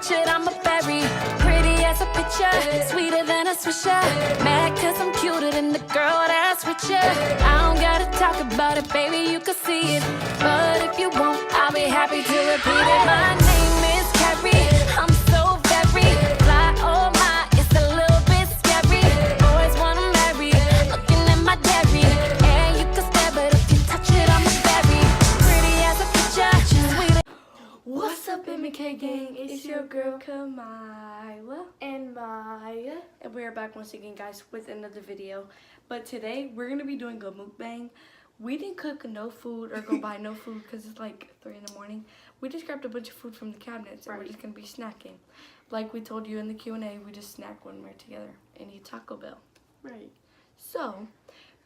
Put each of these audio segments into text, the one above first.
touch it, I'm a berry. Pretty as a picture, sweeter than a swisher. Mad cause I'm cuter than the girl that's with you. I don't gotta talk about it, baby, you can see it. But if you won't, I'll be happy to repeat it. My name is Carrie, I'm so very fly, oh my, it's a little bit scary. Boys wanna marry, looking at my diary. And you can stare, but if you touch it, I'm a berry. Pretty as a picture, sweeter. What's up, MK gang? It's your girl Kamila and Maya, and we are back once again, guys, with another video. But today we're gonna be doing a mukbang. We didn't cook no food or go buy no food because it's like 3 in the morning. We just grabbed a bunch of food from the cabinets and we're just gonna be snacking. Like we told you in the Q&A, we just snack when we're together and eat Taco Bell. Right. So,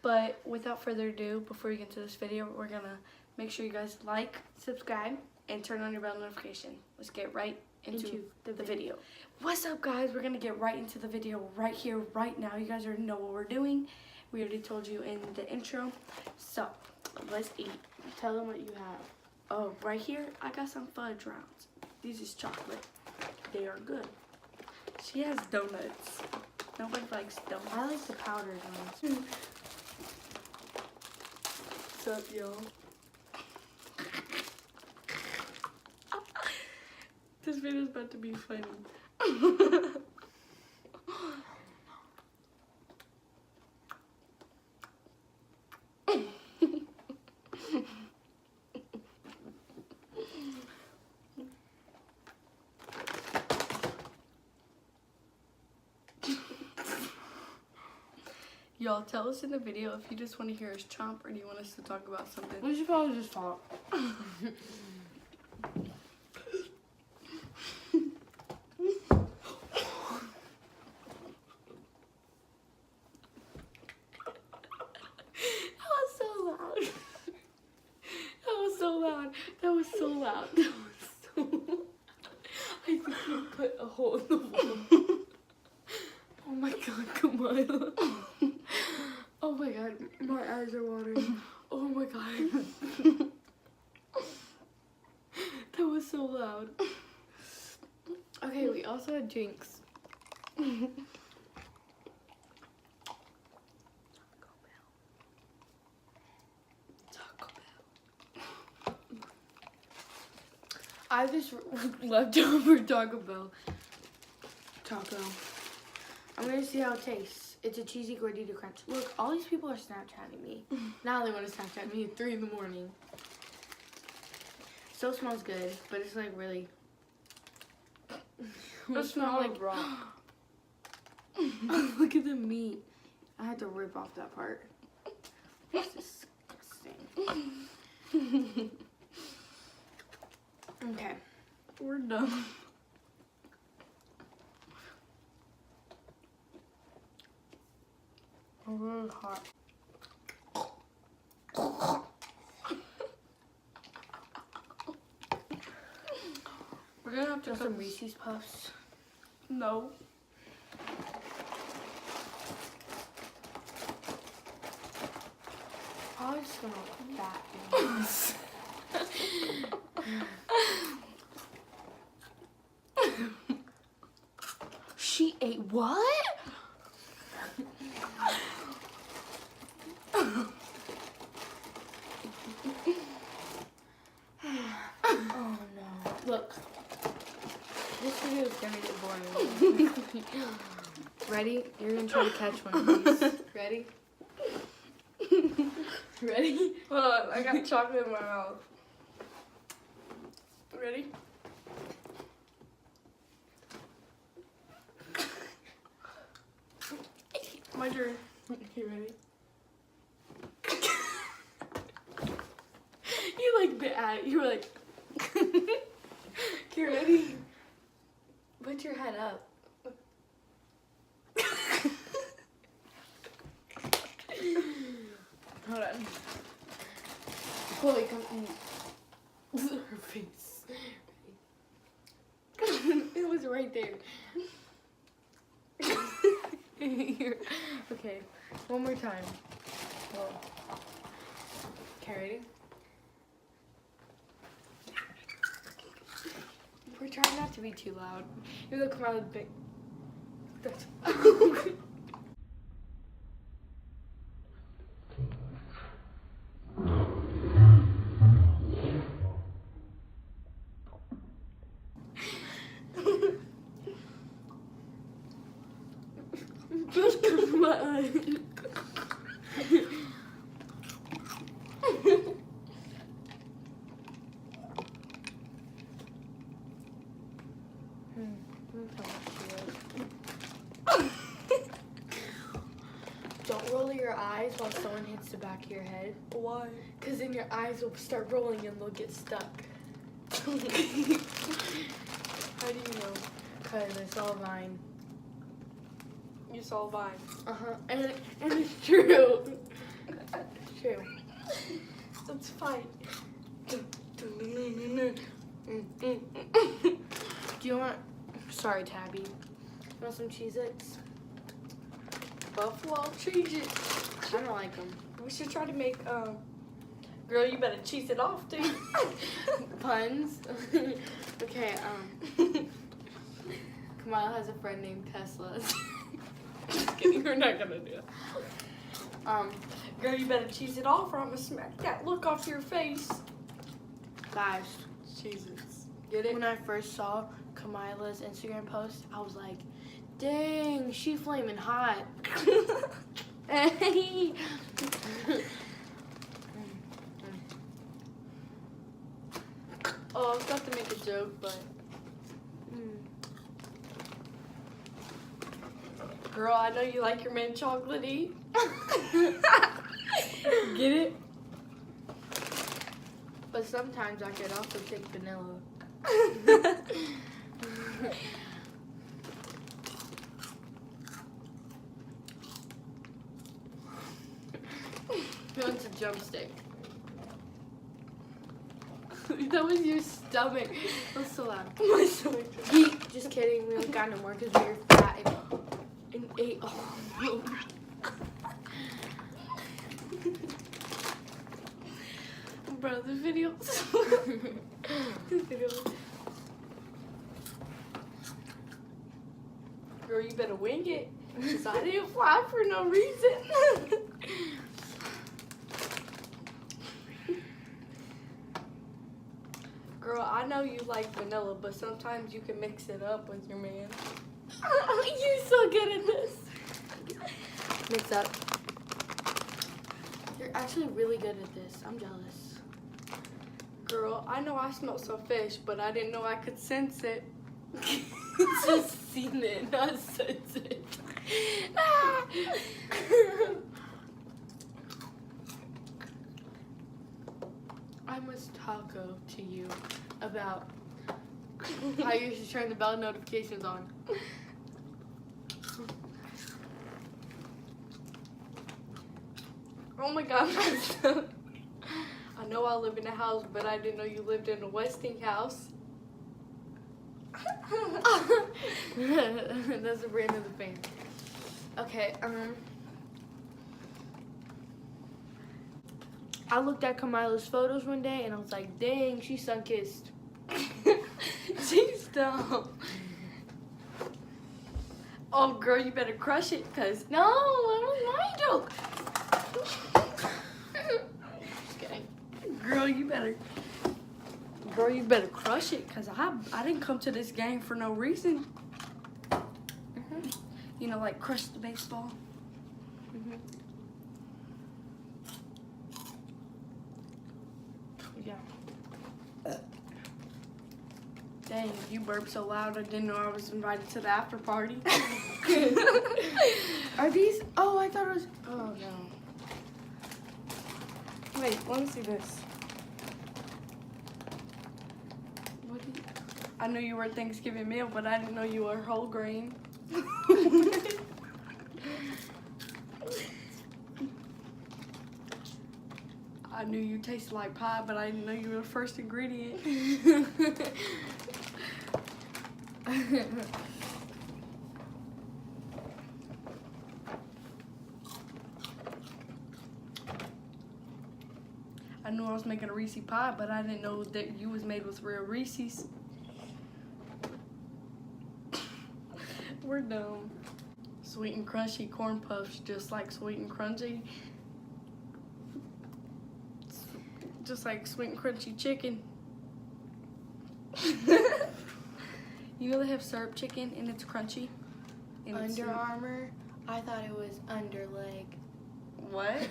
but without further ado, before we get into this video, we're gonna make sure you guys like, subscribe, and turn on your bell notification. Let's get right into the video. What's up, guys? We're gonna get right into the video right here, right now. You guys already know what we're doing. We already told you in the intro. So, let's eat. Tell them what you have. Oh, right here, I got some fudge rounds. These is chocolate. They are good. She has donuts. Nobody likes donuts. I like the powdered ones. What's up, y'all? This video is about to be funny. Y'all, tell us in the video if you just want to hear us chomp or do you want us to talk about something. We should probably just talk. That was so loud. I think you put a hole in the wall. Oh my god, Kamila. Oh my god, my eyes are watering. Oh my god. That was so loud. Okay, we also had drinks. I just leftover Taco Bell. Taco. I'm gonna see how it tastes. It's a cheesy gordita crunch. Look, all these people are Snapchatting me. Now they want to Snapchat me at 3 in the morning. Still smells good, but it's like really. It smells like raw. Look at the meat. I had to rip off that part. It's disgusting. Okay, we're done. I'm really hot. We're gonna have to cut some Reese's Puffs. No. Probably just gonna put that in. She ate what? Oh no. Look. This video is gonna get boring. Ready? You're gonna try to catch one of these. Ready? Ready? Hold on, I got chocolate in my mouth. Ready? My turn. You ready? You like bit at it. You were like, you ready? Put your head up. Hold on. Chloe, come eat. Her face. It was right there. Okay, one more time. Whoa. Okay, ready? We're trying not to be too loud. You look around with big. That's. Just cover my eye. Don't roll your eyes while someone hits the back of your head. Why? Because then your eyes will start rolling and they'll get stuck. How do you know? Because I saw Vine. You saw Vine. Uh-huh. And it's true. It's true. Let's fight. Do you want... Sorry, Tabby. You want some Cheez-Its? Buffalo Cheez-It. I don't like them. We should try to make, girl, you better cheese it off, dude. Puns? Okay, Kamala has a friend named Tesla. Just kidding, we're not gonna do it. Girl, you better cheese it off or I'm gonna smack that look off your face. Guys, Cheez-Its. Get it? when I first saw Kamila's Instagram post, I was like, dang, she flaming hot. Oh, I was about to make a joke, but... Girl, I know you like your mint chocolatey. Get it? But sometimes I could also take vanilla. Who wants a drumstick? That was your stomach. That was so loud. My stomach. Just kidding. We don't got no more because we were fat and ate all of them. Bro, this video. This video. Girl, you better wing it. Cause I didn't fly for no reason. Girl, I know you like vanilla, but sometimes you can mix it up with your man. You're so good at this. Mix up. You're actually really good at this. I'm jealous. Girl, I know I smell some fish, but I didn't know I could sense it. Just seen it, not sense it. I must talk to you about how you should turn the bell notifications on. Oh my god. I know I live in a house, but I didn't know you lived in a Westinghouse. That's the brand of the fan. Okay, I looked at Kamila's photos one day and I was like, dang, she's sun-kissed. She's dumb. Oh, girl, you better crush it, cause No, that was my joke. Just kidding. girl, you better crush it, cause I didn't come to this game for no reason. You know, like crush the baseball. Yeah. Dang, you burped so loud I didn't know I was invited to the after party. Are these? Oh, I thought it was. Oh no. Wait, let me see this. What do you, I knew you were a Thanksgiving meal, but I didn't know you were whole grain. I knew you tasted like pie, but I didn't know you were the first ingredient. I knew I was making a Reese pie, but I didn't know that you was made with real Reese's. We're dumb. Sweet and crunchy corn puffs, just like sweet and crunchy. Just like sweet and crunchy chicken. You know they have syrup chicken and it's crunchy. And it's Under Armour. I thought it was underleg. What?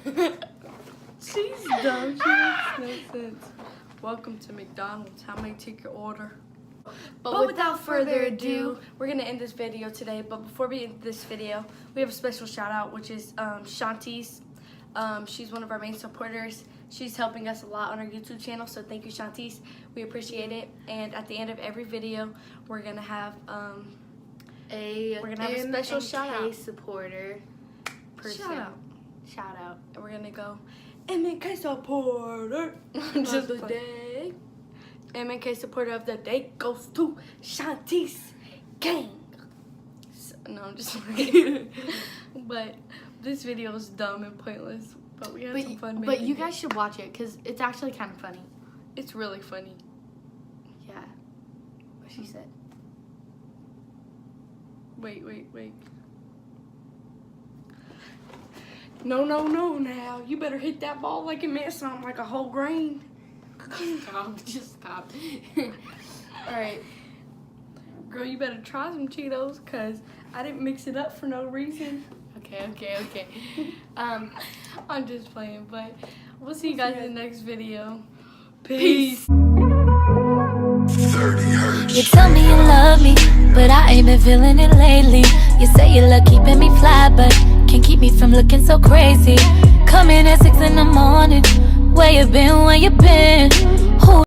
She's dumb. She makes no sense. Welcome to McDonald's. How may I take your order? But without further ado, we're gonna end this video today. But before we end this video, we have a special shout out, which is Shantice. She's one of our main supporters. She's helping us a lot on our YouTube channel, so thank you, Shantice. We appreciate it. And at the end of every video, we're gonna have a special shout out supporter person. Shout out. And we're gonna go MNK supporter of the day. MNK supporter of the day goes to Shantice Gang. So, no, I'm just kidding. But this video is dumb and pointless. But we had some fun making But you it. guys should watch it because it's actually kind of funny. It's really funny. Yeah. What she said. Wait. No, now. You better hit that ball like it meant something, like a whole grain. Stop. Just stop. Alright. Girl, you better try some Cheetos, because I didn't mix it up for no reason. Okay. I'm just playing, but we'll see you guys in the next video. Peace. 30 hertz. You tell me you love me, but I ain't been feeling it lately. You say you love keeping me fly, but can't keep me from looking so crazy. Coming at 6 in the morning. Where you been, where you been?